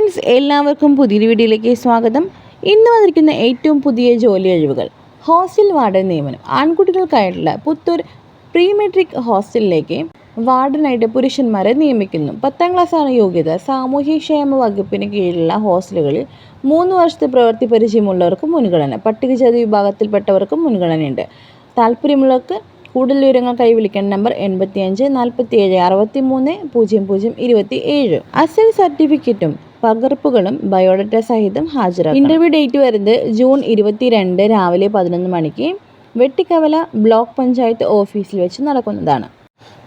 Friends, എല്ലാവർക്കും പുതിയൊരു വീഡിയോയിലേക്ക് സ്വാഗതം. ഇന്ന് വന്നിരിക്കുന്ന ഏറ്റവും പുതിയ ജോലി ഒഴിവുകൾ. ഹോസ്റ്റൽ വാർഡൻ നിയമനം. ആൺകുട്ടികൾക്കായിട്ടുള്ള പുത്തൂർ പ്രീ മെട്രിക് ഹോസ്റ്റലിലേക്ക് വാർഡനായിട്ട് പുരുഷന്മാരെ നിയമിക്കുന്നു. 10ാം ക്ലാസ്സാണ് യോഗ്യത. സാമൂഹ്യക്ഷേമ വകുപ്പിന് കീഴിലുള്ള ഹോസ്റ്റലുകളിൽ 3 വർഷത്തെ പ്രവൃത്തി പരിചയമുള്ളവർക്ക് മുൻഗണന. പട്ടികജാതി വിഭാഗത്തിൽപ്പെട്ടവർക്കും മുൻഗണനയുണ്ട്. താല്പര്യമുള്ളവർക്ക് കൂടുതൽ വിവരങ്ങൾക്കായി വിളിക്കേണ്ട നമ്പർ 85 47 63 00 27. അസൽ സർട്ടിഫിക്കറ്റും പകർപ്പുകളും ബയോഡാറ്റ സഹിതം ഹാജരാക്കും. ഇന്റർവ്യൂ ഡേറ്റ് വരുന്നത് ജൂൺ 22 രാവിലെ 11 മണിക്ക് വെട്ടിക്കവല ബ്ലോക്ക് പഞ്ചായത്ത് ഓഫീസിൽ വെച്ച് നടക്കുന്നതാണ്.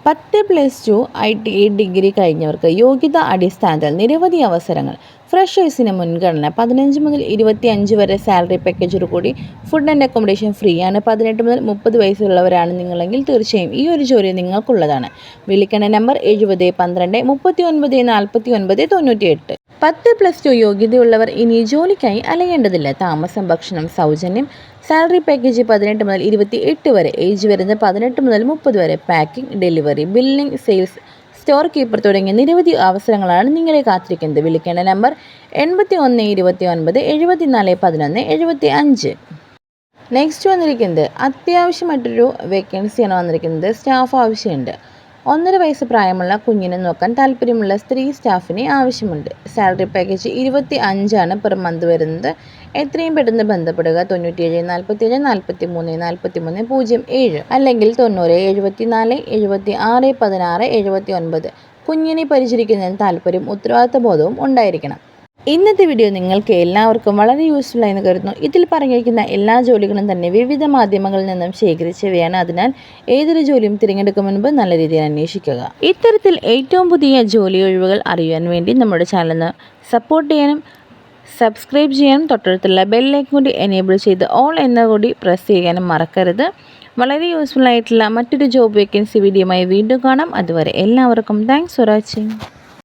10+2 ITI ഡിഗ്രി കഴിഞ്ഞവർക്ക് യോഗ്യത അടിസ്ഥാനത്തിൽ നിരവധി അവസരങ്ങൾ. ഫ്രഷേഴ്സിന് മുൻഗണന. 15 മുതൽ 25 വരെ സാലറി പാക്കേജോട് കൂടി ഫുഡ് ആൻഡ് അക്കോമഡേഷൻ ഫ്രീ ആണ്. 18 മുതൽ 30 വയസ്സുള്ളവരാണ് നിങ്ങളെങ്കിൽ തീർച്ചയായും ഈ ഒരു ജോലി നിങ്ങൾക്കുള്ളതാണ്. വിളിക്കേണ്ട നമ്പർ 70 12 39 49 98. 10+2 യോഗ്യതയുള്ളവർ ഇനി ജോലിക്കായി അലയേണ്ടതില്ല. താമസം ഭക്ഷണം സൗജന്യം. സാലറി പാക്കേജ് 18 മുതൽ 28 വരെ. ഏജ് വരുന്നത് 18 മുതൽ 30 വരെ. Packing, delivery, billing, sales, store keeper തുടങ്ങിയ നിരവധി അവസരങ്ങളാണ് നിങ്ങളെ കാത്തിരിക്കുന്നത്. വിളിക്കേണ്ട നമ്പർ 81 29 74 11 75. നെക്സ്റ്റ് വന്നിരിക്കുന്നത് അത്യാവശ്യമായിട്ടൊരു വേക്കൻസിയാണ് വന്നിരിക്കുന്നത്. സ്റ്റാഫ് ആവശ്യമുണ്ട്. 1.5 വയസ്സ് പ്രായമുള്ള കുഞ്ഞിനെ നോക്കാൻ താല്പര്യമുള്ള സ്ത്രീ സ്റ്റാഫിനെ ആവശ്യമുണ്ട്. സാലറി പാക്കേജ് 25 പെർ മന്ത് വരുന്നത്. എത്രയും പെട്ടെന്ന് ബന്ധപ്പെടുക. 97 47 43 43 07 അല്ലെങ്കിൽ 90 74 76 16 79. കുഞ്ഞിനെ പരിചരിക്കുന്നതിന് താല്പര്യം ഉത്തരവാദിത്ത ബോധവും ഉണ്ടായിരിക്കണം. ഇന്നത്തെ വീഡിയോ നിങ്ങൾക്ക് എല്ലാവർക്കും വളരെ യൂസ്ഫുൾ ആയെന്ന് കരുതുന്നു. ഇതിൽ പറഞ്ഞിരിക്കുന്ന എല്ലാ ജോലികളും തന്നെ വിവിധ മാധ്യമങ്ങളിൽ നിന്നും ശേഖരിച്ചവയാണ്. അതിനാൽ ഏതൊരു ജോലിയും തിരഞ്ഞെടുക്കും മുൻപ് നല്ല രീതിയിൽ അന്വേഷിക്കുക. ഇത്തരത്തിൽ ഏറ്റവും പുതിയ ജോലി ഒഴിവുകൾ അറിയാൻ വേണ്ടി നമ്മുടെ ചാനലിന് സപ്പോർട്ട് ചെയ്യാനും സബ്സ്ക്രൈബ് ചെയ്യാനും തൊട്ടടുത്തുള്ള ബെല്ലൈക്കൺ കൂടി എനേബിൾ ചെയ്ത് ഓൾ എന്ന കൂടി പ്രസ് ചെയ്യാനും മറക്കരുത്. വളരെ യൂസ്ഫുൾ ആയിട്ടുള്ള മറ്റൊരു ജോബ് വേക്കൻസി വീഡിയോയുമായി വീണ്ടും കാണാം. അതുവരെ എല്ലാവർക്കും താങ്ക്സ് ഫോർ വാച്ചിങ്.